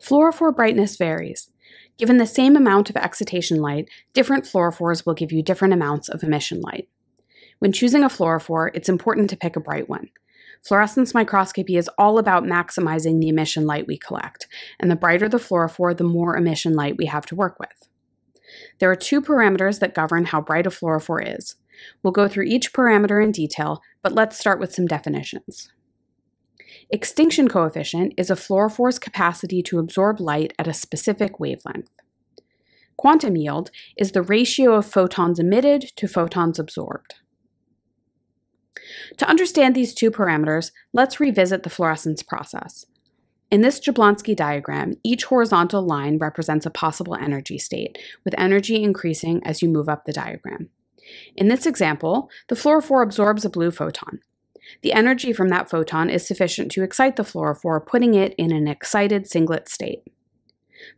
Fluorophore brightness varies. Given the same amount of excitation light, different fluorophores will give you different amounts of emission light. When choosing a fluorophore, it's important to pick a bright one. Fluorescence microscopy is all about maximizing the emission light we collect, and the brighter the fluorophore, the more emission light we have to work with. There are two parameters that govern how bright a fluorophore is. We'll go through each parameter in detail, but let's start with some definitions. Extinction coefficient is a fluorophore's capacity to absorb light at a specific wavelength. Quantum yield is the ratio of photons emitted to photons absorbed. To understand these two parameters, let's revisit the fluorescence process. In this Jablonski diagram, each horizontal line represents a possible energy state, with energy increasing as you move up the diagram. In this example, the fluorophore absorbs a blue photon. The energy from that photon is sufficient to excite the fluorophore, putting it in an excited singlet state.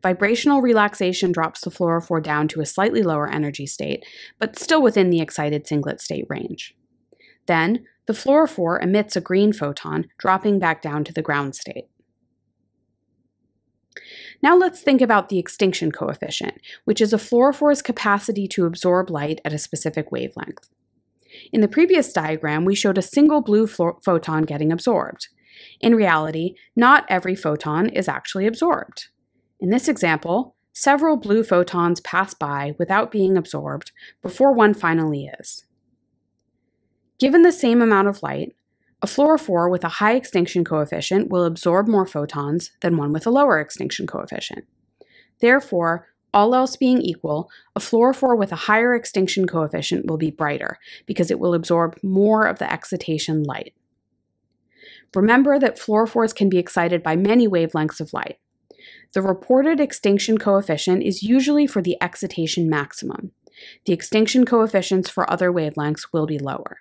Vibrational relaxation drops the fluorophore down to a slightly lower energy state, but still within the excited singlet state range. Then, the fluorophore emits a green photon, dropping back down to the ground state. Now let's think about the extinction coefficient, which is a fluorophore's capacity to absorb light at a specific wavelength. In the previous diagram, we showed a single blue photon getting absorbed. In reality, not every photon is actually absorbed. In this example, several blue photons pass by without being absorbed before one finally is. Given the same amount of light, a fluorophore with a high extinction coefficient will absorb more photons than one with a lower extinction coefficient. Therefore, all else being equal, a fluorophore with a higher extinction coefficient will be brighter because it will absorb more of the excitation light. Remember that fluorophores can be excited by many wavelengths of light. The reported extinction coefficient is usually for the excitation maximum. The extinction coefficients for other wavelengths will be lower.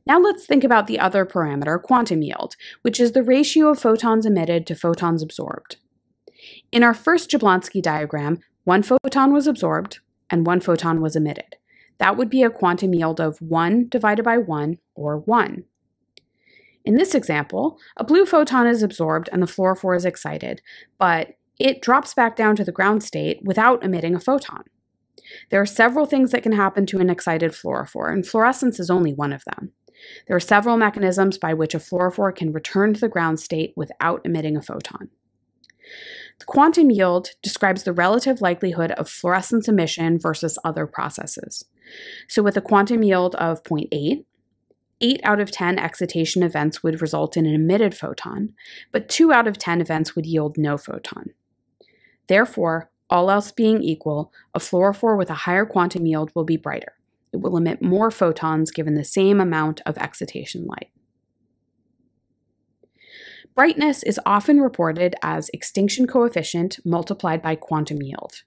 Now let's think about the other parameter, quantum yield, which is the ratio of photons emitted to photons absorbed. In our first Jablonski diagram, one photon was absorbed and one photon was emitted. That would be a quantum yield of 1 divided by 1, or 1. In this example, a blue photon is absorbed and the fluorophore is excited, but it drops back down to the ground state without emitting a photon. There are several things that can happen to an excited fluorophore, and fluorescence is only one of them. There are several mechanisms by which a fluorophore can return to the ground state without emitting a photon. The quantum yield describes the relative likelihood of fluorescence emission versus other processes. So with a quantum yield of 0.8, 8 out of 10 excitation events would result in an emitted photon, but 2 out of 10 events would yield no photon. Therefore, all else being equal, a fluorophore with a higher quantum yield will be brighter. It will emit more photons given the same amount of excitation light. Brightness is often reported as extinction coefficient multiplied by quantum yield.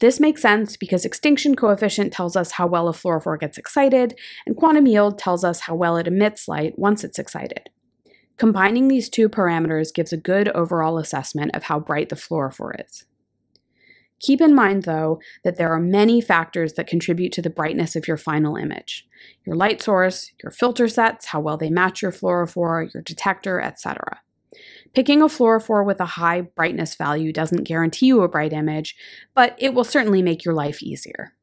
This makes sense because extinction coefficient tells us how well a fluorophore gets excited, and quantum yield tells us how well it emits light once it's excited. Combining these two parameters gives a good overall assessment of how bright the fluorophore is. Keep in mind, though, that there are many factors that contribute to the brightness of your final image. Your light source, your filter sets, how well they match your fluorophore, your detector, etc. Picking a fluorophore with a high brightness value doesn't guarantee you a bright image, but it will certainly make your life easier.